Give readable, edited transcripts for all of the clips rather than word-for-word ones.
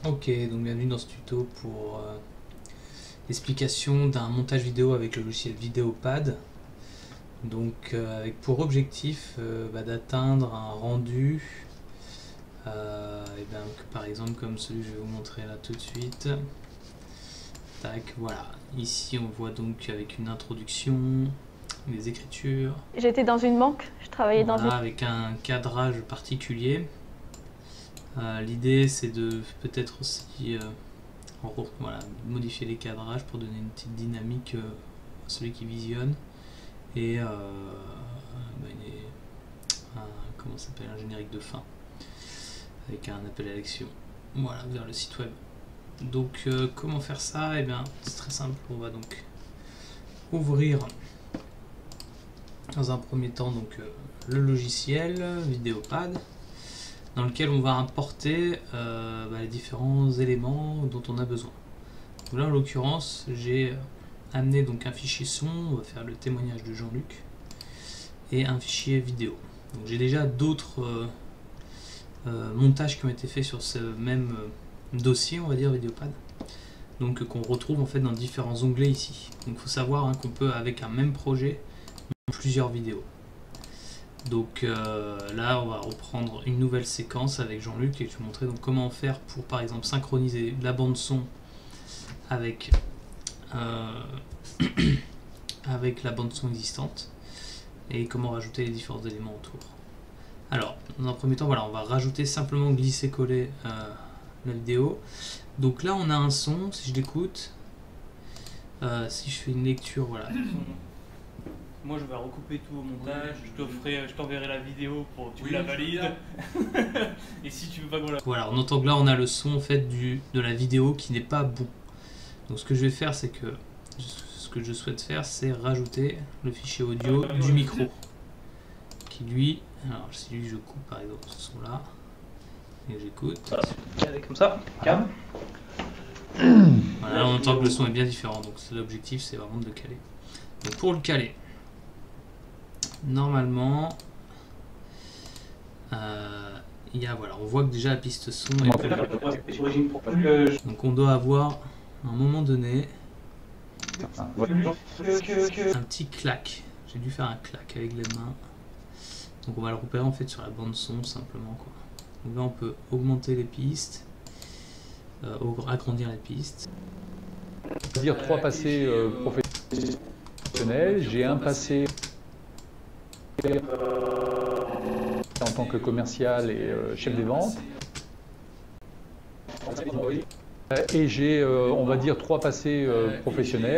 Ok, donc bienvenue dans ce tuto pour l'explication d'un montage vidéo avec le logiciel Vidéopad. Donc avec pour objectif d'atteindre un rendu par exemple comme celui que je vais vous montrer là tout de suite. Tac, voilà. Ici on voit donc avec une introduction, des écritures. J'étais dans une banque, je travaillais Voilà, dans une... avec un cadrage particulier. L'idée c'est de peut-être aussi voilà, modifier les cadrages pour donner une petite dynamique à celui qui visionne et comment ça s'appelle, un générique de fin avec un appel à l'action, voilà, vers le site web. Donc comment faire ça? Eh bien c'est très simple, on va donc ouvrir dans un premier temps donc le logiciel Vidéopad dans lequel on va importer les différents éléments dont on a besoin. Donc là en l'occurrence j'ai amené donc un fichier son, on va faire le témoignage de Jean-Luc, et un fichier vidéo. Donc j'ai déjà d'autres montages qui ont été faits sur ce même dossier, on va dire Vidéopad, donc qu'on retrouve en fait dans différents onglets ici. Donc il faut savoir qu'on peut avec un même projet plusieurs vidéos. Donc là on va reprendre une nouvelle séquence avec Jean-Luc et je vais vous montrer donc comment faire pour par exemple synchroniser la bande son avec avec la bande son existante et comment rajouter les différents éléments autour. Alors dans un premier temps voilà, on va rajouter simplement glisser-coller la vidéo. Donc là on a un son, si je l'écoute, si je fais une lecture, voilà. Moi je vais recouper tout au montage, je t'enverrai la vidéo pour que tu la valides. Et si tu veux pas qu'on la... Voilà, on entend que là on a le son en fait de la vidéo qui n'est pas bon. Donc ce que je vais faire c'est que ce que je souhaite faire c'est rajouter le fichier audio du micro. Qui lui, alors si lui je coupe par exemple ce son là et j'écoute. Voilà. Comme ça, calme. Voilà, on entend que le son est bien différent, donc l'objectif c'est vraiment de le caler. Donc pour le caler, normalement, il y a, voilà, on voit que déjà la piste son est... Donc on doit avoir, à un moment donné, un petit clac. J'ai dû faire un clac avec les mains. Donc on va le repérer en fait sur la bande son simplement, quoi. Donc là on peut augmenter les pistes, agrandir les pistes. Dire 3 passés professionnels, j'ai un passé en tant que commercial et chef des ventes. Et j'ai, on va dire, 3 passés professionnels.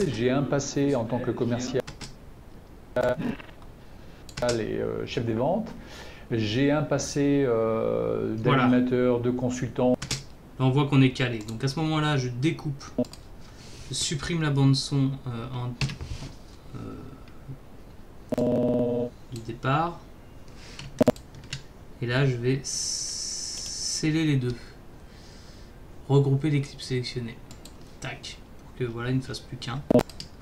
J'ai un passé en tant que commercial et chef des ventes. J'ai un passé d'animateur, de consultant. Là on voit qu'on est calé. Donc à ce moment-là, je découpe, je supprime la bande son du départ. Et là, je vais sceller les deux. Regrouper les clips sélectionnés. Tac. Pour que voilà, il ne fasse plus qu'un.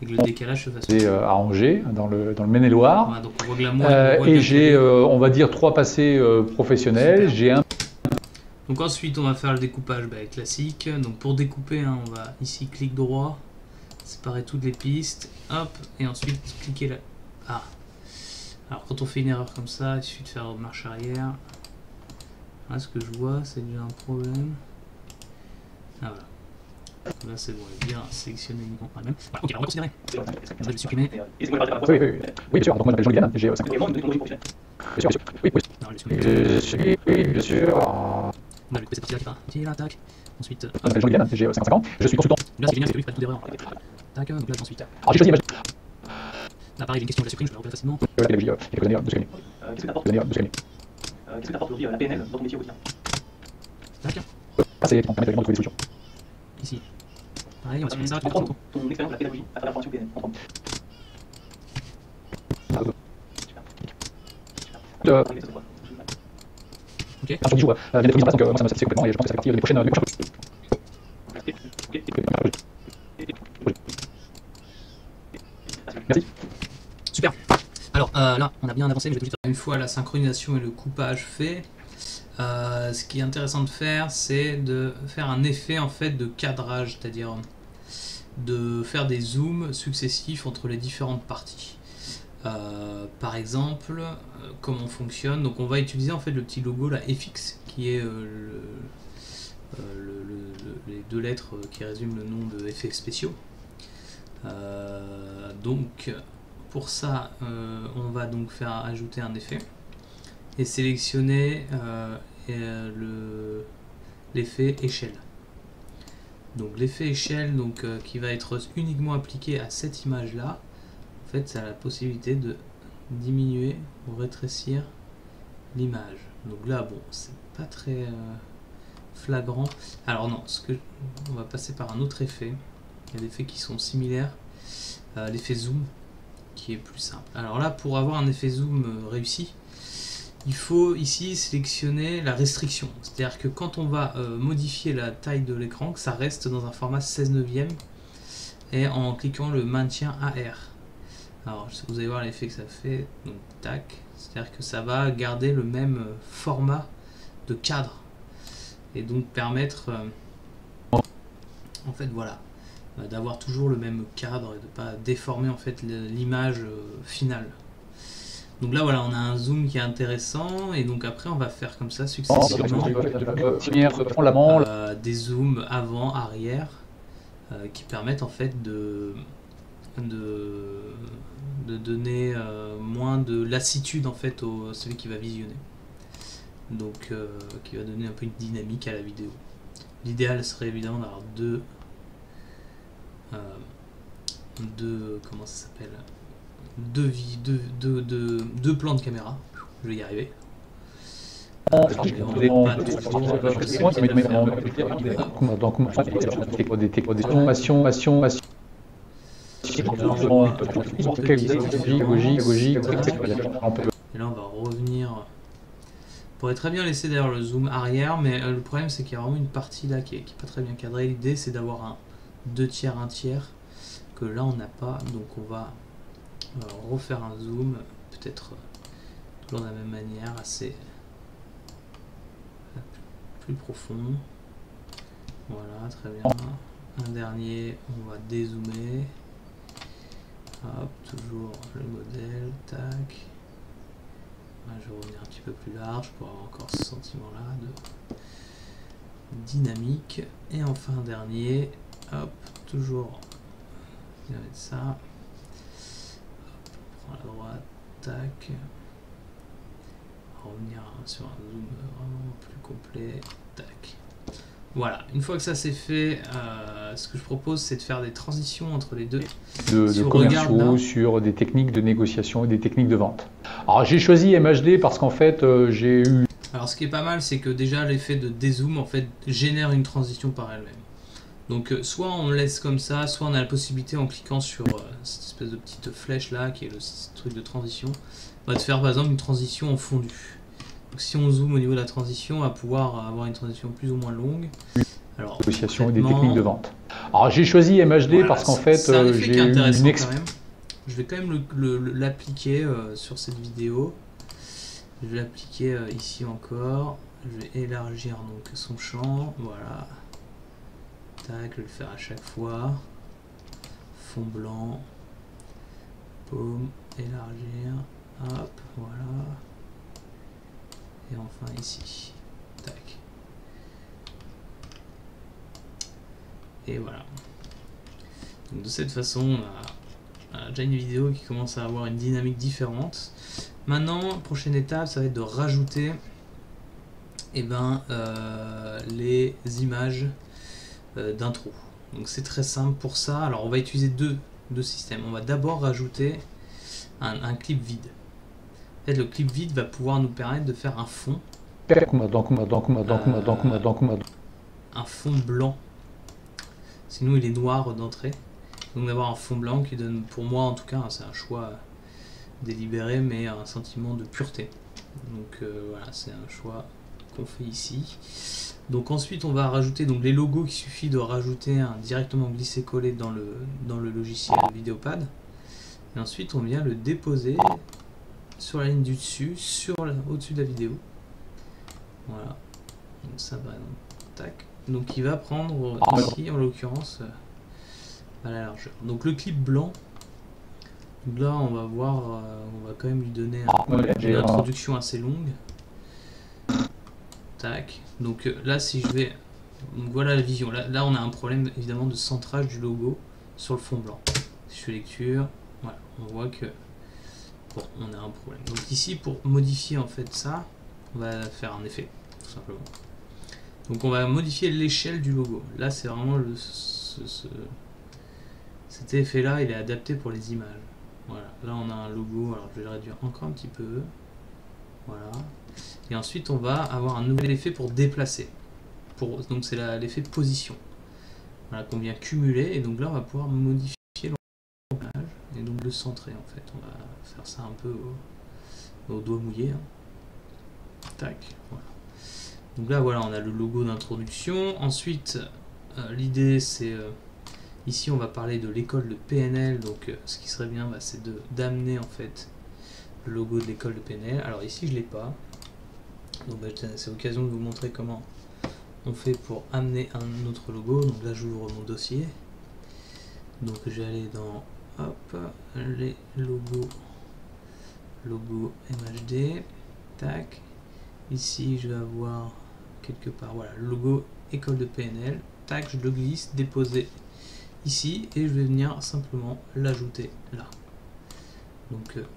Et que le décalage se fasse plus. À Angers, dans le Maine-et-Loire. Voilà, donc on voit que la et j'ai, on va dire, 3 passés professionnels. J'ai un... Donc ensuite, on va faire le découpage classique. Donc pour découper, on va ici, clic droit, séparer toutes les pistes. Hop, et ensuite, cliquer là. Ah. Alors quand on fait une erreur comme ça, il suffit de faire marche arrière. Là, ce que je vois, c'est déjà un problème. Ah voilà. Là c'est bon, il est bien sélectionné uniquement. Ah, même. Voilà, ok, alors on va considérer. On va le supprimer. Oui, bien sûr. Donc moi je m'appelle Jean-Guy, j'ai 5 ans. Bien sûr, oui, oui. Non, Oui, bien sûr. On va lui couper cette partie-là qui est pas utile, là, tac. Ensuite, Je m'appelle Jean-Guy, j'ai 55 ans. Je suis consultant. là c'est génial, c'est que lui, il fait pas tout d'erreur. Tac, donc là ensuite. Alors j'ai choisi l'image. Là pareil, j'ai une question, je la supprime, je peux la repérer facilement. La pédagogie, il y a quelques années de ce qu'elle est. Qu'est-ce que t'apporte aujourd'hui la PNL dans ton métier au quotidien? Tac, Ah, c'est pour permettre de trouver des solutions. ici. Pareil, on va supprimer ça, tu En vas 3 mots, ton expérience de la pédagogie à travers la formation PNL. En 3 mots. Ok. Sur 10 jours, vient d'être mise en place, donc moi ça me satisfait complètement et je pense que ça fait partie de mes prochaines Merci. Super. Alors là, on a bien avancé, mais je vais tout de suite... Une fois la synchronisation et le coupage fait, ce qui est intéressant de faire, c'est de faire un effet en fait de cadrage, c'est-à-dire de faire des zooms successifs entre les différentes parties. Par exemple, comment on fonctionne, donc on va utiliser en fait le petit logo, la FX, qui est les deux lettres qui résument le nom de effets spéciaux. Donc pour ça, on va donc faire ajouter un effet et sélectionner l'effet échelle. Donc l'effet échelle, donc qui va être uniquement appliqué à cette image là. En fait, ça a la possibilité de diminuer ou rétrécir l'image. Donc là, bon, c'est pas très flagrant. Alors non, on va passer par un autre effet. Il y a des effets qui sont similaires. L'effet zoom, qui est plus simple. Alors là, pour avoir un effet zoom réussi, il faut ici sélectionner la restriction. C'est-à-dire que quand on va modifier la taille de l'écran, que ça reste dans un format 16/9 et en cliquant le maintien AR. Alors vous allez voir l'effet que ça fait. Donc tac, c'est-à-dire que ça va garder le même format de cadre et donc permettre en fait voilà d'avoir toujours le même cadre et de pas déformer en fait l'image finale. Donc là voilà, on a un zoom qui est intéressant et donc après on va faire comme ça successivement des zooms avant, arrière qui permettent en fait de donner moins de lassitude en fait au celui qui va visionner. Donc qui va donner un peu une dynamique à la vidéo. L'idéal serait évidemment d'avoir deux comment ça s'appelle, deux plans de caméra. Je vais y arriver. Et là on va revenir. On pourrait très bien laisser d'ailleurs le zoom arrière, mais le problème c'est qu'il y a vraiment une partie là qui est pas très bien cadrée. L'idée c'est d'avoir un 2/3, 1/3 que là on n'a pas, donc on va refaire un zoom, peut-être toujours de la même manière, assez plus profond. Voilà, très bien. Un dernier, on va dézoomer. Hop, toujours le modèle, tac. Je vais revenir un petit peu plus large pour avoir encore ce sentiment là de dynamique. Et enfin un dernier, hop, toujours bien mettre ça. Hop, on prend la droite, tac. Revenir sur un zoom vraiment plus complet, tac. Voilà, une fois que ça c'est fait, ce que je propose c'est de faire des transitions entre les deux. De commerciaux, sur des techniques de négociation et des techniques de vente. Alors j'ai choisi MHD parce qu'en fait j'ai eu... Alors ce qui est pas mal c'est que déjà l'effet de dézoom en fait génère une transition par elle-même. Donc soit on le laisse comme ça, soit on a la possibilité en cliquant sur cette espèce de petite flèche là qui est le truc de transition, on va te faire par exemple une transition en fondu. Donc si on zoome au niveau de la transition, on va pouvoir avoir une transition plus ou moins longue. Alors, négociation et des techniques de vente. Alors j'ai choisi MHD voilà, parce qu'en fait j'ai eu une expérience. Je vais quand même l'appliquer sur cette vidéo. Je vais l'appliquer ici encore. Je vais élargir donc son champ. Voilà. Tac, je vais le faire à chaque fois. Fond blanc. Paume. Élargir. Hop, voilà. Et enfin ici. Tac. Et voilà. Donc de cette façon, on a déjà une vidéo qui commence à avoir une dynamique différente. Maintenant, prochaine étape, ça va être de rajouter les images d'intro. Donc c'est très simple pour ça. Alors on va utiliser deux systèmes. On va d'abord rajouter un clip vide. En fait, le clip vide va pouvoir nous permettre de faire un fond. Un fond blanc. Sinon il est noir d'entrée. Donc d'avoir un fond blanc qui donne, pour moi en tout cas, c'est un choix délibéré, mais un sentiment de pureté. Donc voilà, c'est un choix qu'on fait ici. Donc ensuite on va rajouter donc les logos, qu'il suffit de rajouter directement glisser-coller dans le logiciel Videopad. Et ensuite on vient le déposer sur la ligne du dessus, au-dessus de la vidéo. Voilà. Donc ça va, tac. Donc il va prendre ici, en l'occurrence, à la largeur. Donc le clip blanc, donc là on va voir, on va quand même lui donner une introduction assez longue. Tac. Donc là si je vais, donc voilà la vision. Là on a un problème évidemment de centrage du logo sur le fond blanc. Si je fais lecture, voilà, on voit que bon, on a un problème. Donc ici pour modifier en fait ça, on va faire un effet tout simplement. Donc on va modifier l'échelle du logo. Là c'est vraiment cet effet là, il est adapté pour les images. Voilà, là on a un logo, alors je vais le réduire encore un petit peu. Voilà. Et ensuite on va avoir un nouvel effet pour déplacer. Donc c'est l'effet position. Voilà, qu'on vient cumuler, et donc là on va pouvoir modifier l'image et donc le centrer en fait. On va faire ça un peu au doigt mouillé. Hein. Tac, voilà. Donc là voilà, on a le logo d'introduction. Ensuite l'idée c'est ici on va parler de l'école de PNL. Donc ce qui serait bien c'est d'amener en fait le logo de l'école de PNL. Alors ici je l'ai pas, donc c'est l'occasion de vous montrer comment on fait pour amener un autre logo. Donc là j'ouvre mon dossier, donc je vais aller dans hop, les logos MHD, tac. Ici je vais avoir quelque part, voilà, le logo école de PNL, tac, je le glisse, déposer ici, et je vais venir simplement l'ajouter là. Donc je vais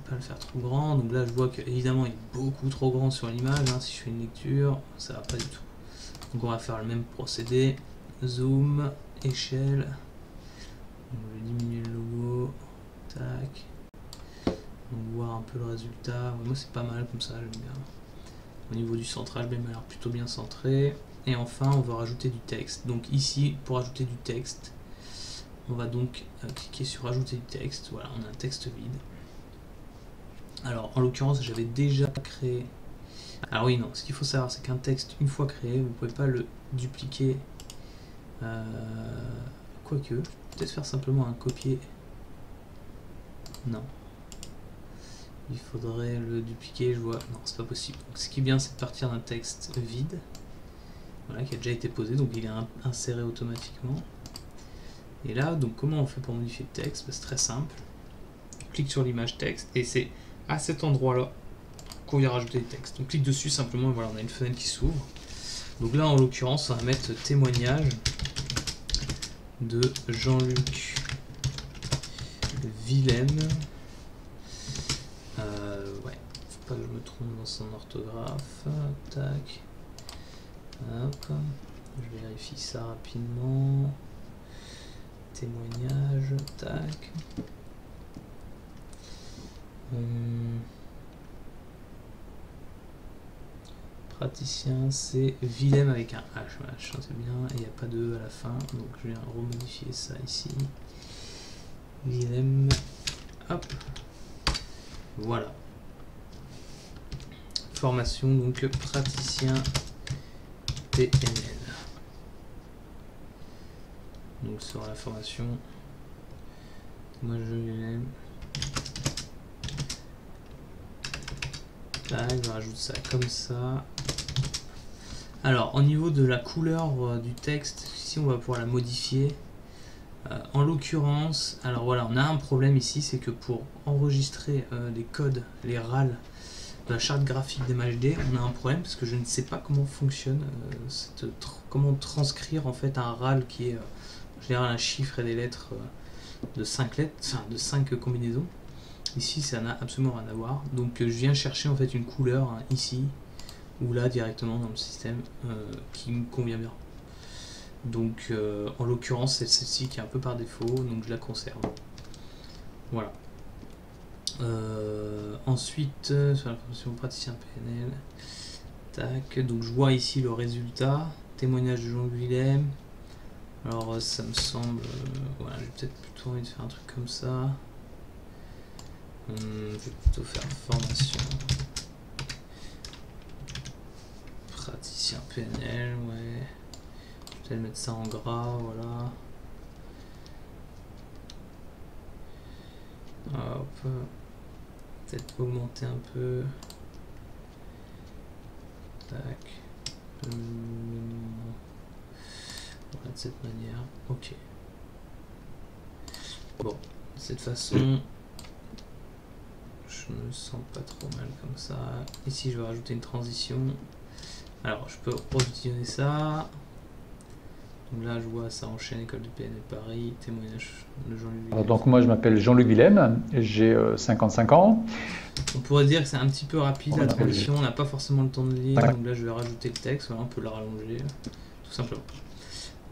pas le faire trop grand, donc là je vois que évidemment il est beaucoup trop grand sur l'image, hein. Si je fais une lecture, ça va pas du tout. Donc on va faire le même procédé, zoom, échelle, on va diminuer le logo, tac, on va voir un peu le résultat. Moi c'est pas mal comme ça, j'aime bien. Au niveau du centrage, il m'a l'air plutôt bien centré. Et enfin on va rajouter du texte. Donc ici pour ajouter du texte, on va donc cliquer sur ajouter du texte. Voilà, on a un texte vide. Alors en l'occurrence j'avais déjà créé. Alors oui, non, ce qu'il faut savoir c'est qu'un texte une fois créé, vous ne pouvez pas le dupliquer. Quoique, peut-être faire simplement un copier. Non. Il faudrait le dupliquer, je vois. Non, c'est pas possible. Donc, ce qui est bien, c'est de partir d'un texte vide. Voilà, qui a déjà été posé, donc il est inséré automatiquement. Et là, donc comment on fait pour modifier le texte? C'est très simple. On clique sur l'image texte, et c'est à cet endroit-là qu'on vient rajouter le texte. On clique dessus simplement, et voilà, on a une fenêtre qui s'ouvre. Donc là, en l'occurrence, on va mettre témoignage de Jean-Luc Willem. Ouais, faut pas que je me trompe dans son orthographe. Tac. Hop. Je vérifie ça rapidement. Témoignage. Tac. Praticien, c'est Willem avec un H. C'est bien, il n'y a pas de E à la fin. Donc je viens remodifier ça ici. Willem. Hop. Voilà. Formation, donc praticien PNL. Donc sur la formation, moi je l'aime. Là, je rajoute ça comme ça. Alors au niveau de la couleur du texte, ici on va pouvoir la modifier. En l'occurrence, alors voilà, on a un problème ici, c'est que pour enregistrer les codes, les RAL de la charte graphique d'MHD, on a un problème parce que je ne sais pas comment fonctionne, comment transcrire en fait un RAL qui est en général un chiffre et des lettres de 5 lettres, enfin de 5 combinaisons. Ici ça n'a absolument rien à voir, donc je viens chercher en fait une couleur hein, ici ou là directement dans le système qui me convient bien. Donc en l'occurrence c'est celle-ci qui est un peu par défaut, donc je la conserve. Voilà. Ensuite sur la formation praticien PNL, tac, donc je vois ici le résultat, témoignage de Jean Willem. Alors ça me semble, voilà, j'ai peut-être plutôt envie de faire un truc comme ça. Je vais plutôt faire formation praticien PNL, ouais. Je vais mettre ça en gras, voilà. Hop. peut-être augmenter un peu. Tac. Voilà, de cette manière. Ok. Bon, de cette façon, je me sens pas trop mal comme ça. Ici, je vais rajouter une transition. Alors, je peux revisionner ça. Donc là, je vois, ça enchaîne, école du PNL Paris, témoignage de Jean-Luc Willem. Donc moi, je m'appelle Jean-Luc Willem, j'ai 55 ans. On pourrait dire que c'est un petit peu rapide la transition, on n'a pas forcément le temps de lire, donc là je vais rajouter le texte, voilà, on peut le rallonger, tout simplement.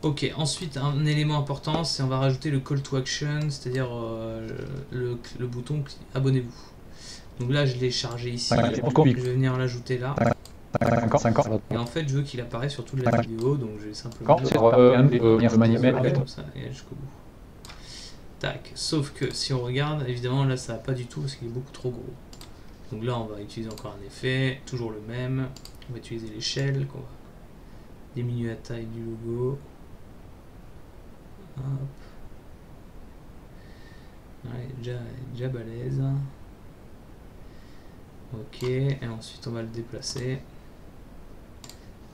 Ok, ensuite un élément important, c'est on va rajouter le call to action, c'est-à-dire le bouton abonnez-vous. Donc là je l'ai chargé ici, je vais venir l'ajouter là. Et en fait je veux qu'il apparaisse sur toute la vidéo, donc je vais simplement comme ça et jusqu'au bout. Tac, sauf que si on regarde, évidemment là ça va pas du tout parce qu'il est beaucoup trop gros. Donc là on va utiliser encore un effet, toujours le même. On va utiliser l'échelle, qu'on va diminuer la taille du logo. Hop. Ouais, déjà balèze. Ok, et ensuite on va le déplacer.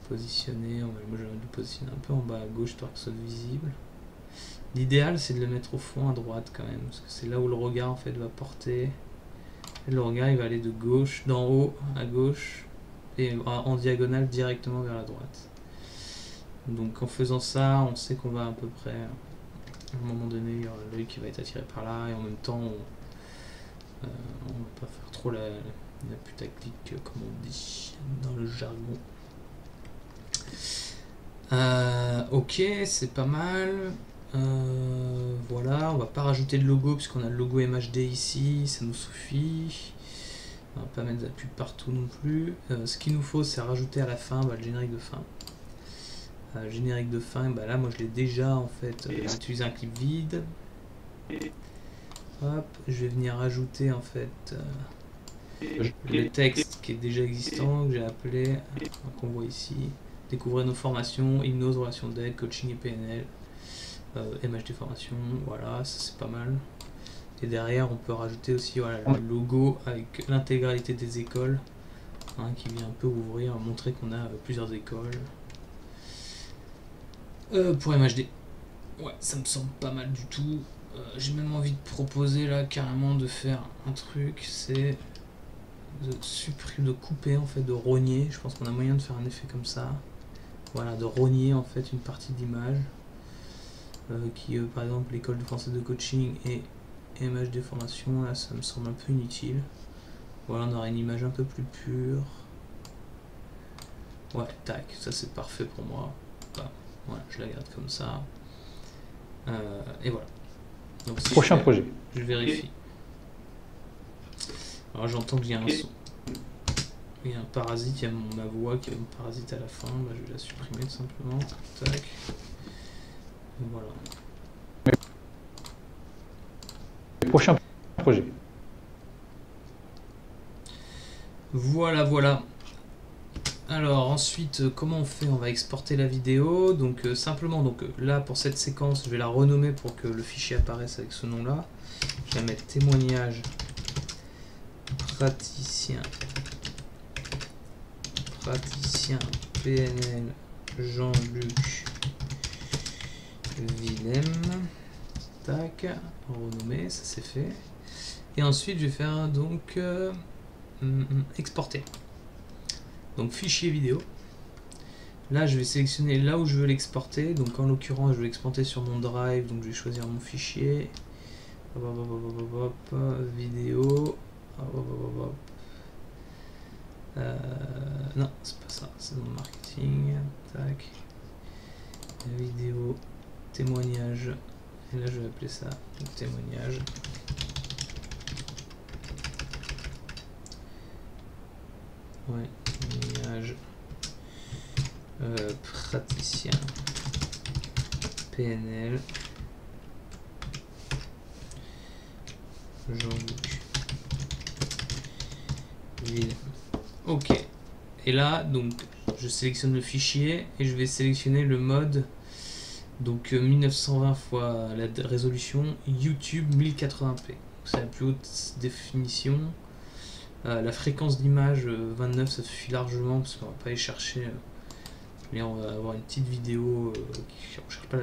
Positionner, moi je vais le positionner un peu en bas à gauche pour que ce soit visible. L'idéal c'est de le mettre au fond à droite quand même, parce que c'est là où le regard en fait va porter. Et le regard il va aller de gauche, d'en haut à gauche, et en diagonale directement vers la droite. Donc en faisant ça, on sait qu'on va à peu près, à un moment donné, il y aura l'œil qui va être attiré par là, et en même temps, on va pas faire trop la putaclic, comme on dit dans le jargon. Ok, c'est pas mal. Voilà, on va pas rajouter de logo puisqu'on a le logo MHD ici, ça nous suffit. On va pas mettre de la pub partout non plus. Ce qu'il nous faut, c'est rajouter à la fin le générique de fin. Générique de fin, là moi je l'ai déjà en fait. Utiliser un clip vide. Hop, je vais venir rajouter en fait le texte qui est déjà existant, que j'ai appelé, qu'on voit ici. Découvrir nos formations, hypnose, relation d'aide, coaching et PNL. MHD formation, voilà, ça c'est pas mal. Et derrière on peut rajouter aussi voilà, le logo avec l'intégralité des écoles, hein, qui vient un peu ouvrir, montrer qu'on a plusieurs écoles. Pour MHD, ouais, ça me semble pas mal du tout. J'ai même envie de proposer là carrément de faire un truc, c'est de supprimer, de couper en fait, de rogner. Je pense qu'on a moyen de faire un effet comme ça. Voilà, de rogner en fait une partie d'image. Qui par exemple l'école de français de coaching et MHD formation, là ça me semble un peu inutile. Voilà, on aurait une image un peu plus pure. Ouais, tac, ça c'est parfait pour moi. Enfin, voilà, je la garde comme ça. Et voilà. Donc, si prochain projet. Je vérifie. Alors j'entends qu'il y a un son. Il y a un parasite, il y a ma voix qui a un parasite à la fin. Bah, je vais la supprimer tout simplement. Tac. Voilà. Prochain projet. Voilà, voilà. Alors ensuite, comment on fait? On va exporter la vidéo. Donc simplement, donc là pour cette séquence, je vais la renommer pour que le fichier apparaisse avec ce nom-là. Je vais mettre témoignage praticien PNL Jean-Luc Willem. Tac, renommer, ça c'est fait. Et ensuite je vais faire donc exporter. Donc fichier vidéo. Là je vais sélectionner là où je veux l'exporter. Donc en l'occurrence je vais l'exporter sur mon drive. Donc je vais choisir mon fichier. Vidéo. Non, c'est pas ça, c'est dans le marketing. Tac. Vidéo, témoignage. Et là je vais appeler ça témoignage. Ouais, témoignage. Praticien PNL Jean-Luc Willem. Ok. Et là, donc, je sélectionne le fichier et je vais sélectionner le mode. Donc 1920 fois la résolution, YouTube 1080p. C'est la plus haute définition. La fréquence d'image 29 ça suffit largement parce qu'on va pas aller chercher. Mais on va avoir une petite vidéo qui ne cherche pas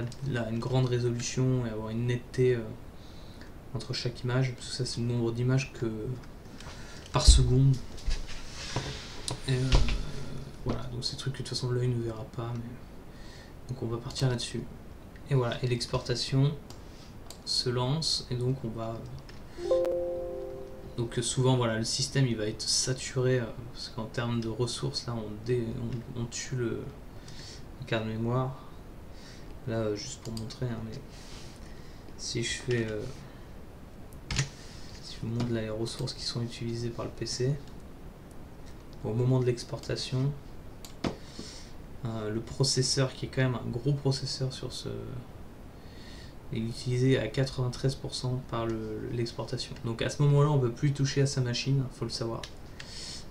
une grande résolution et avoir une netteté entre chaque image, parce que ça c'est le nombre d'images par seconde. Et voilà, donc c'est des trucs que de toute façon l'œil ne verra pas, mais donc on va partir là-dessus. Et voilà, et l'exportation se lance, et donc on va... Donc souvent voilà, le système il va être saturé, parce qu'en termes de ressources, là on tue le carte mémoire. Là juste pour montrer, hein, mais si je fais... si je vous montre là les ressources qui sont utilisées par le PC, au moment de l'exportation, le processeur qui est quand même un gros processeur sur ce... est utilisé à 93% par l'exportation. Donc à ce moment-là, on ne peut plus toucher à sa machine, il faut le savoir.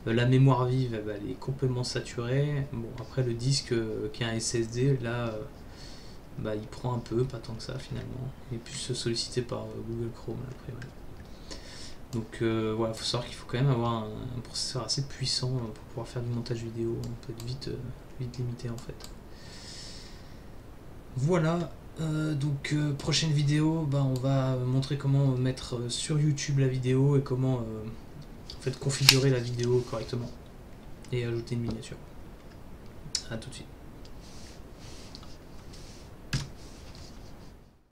La mémoire vive, elle est complètement saturée. Bon, après le disque qui est un SSD, là, il prend un peu, pas tant que ça finalement. Il est plus sollicité par Google Chrome après. Ouais. Donc voilà, il faut savoir qu'il faut quand même avoir un processeur assez puissant pour pouvoir faire du montage vidéo. On peut être vite limité en fait. Voilà. Donc prochaine vidéo, on va montrer comment mettre sur YouTube la vidéo et comment en fait configurer la vidéo correctement et ajouter une miniature. A tout de suite.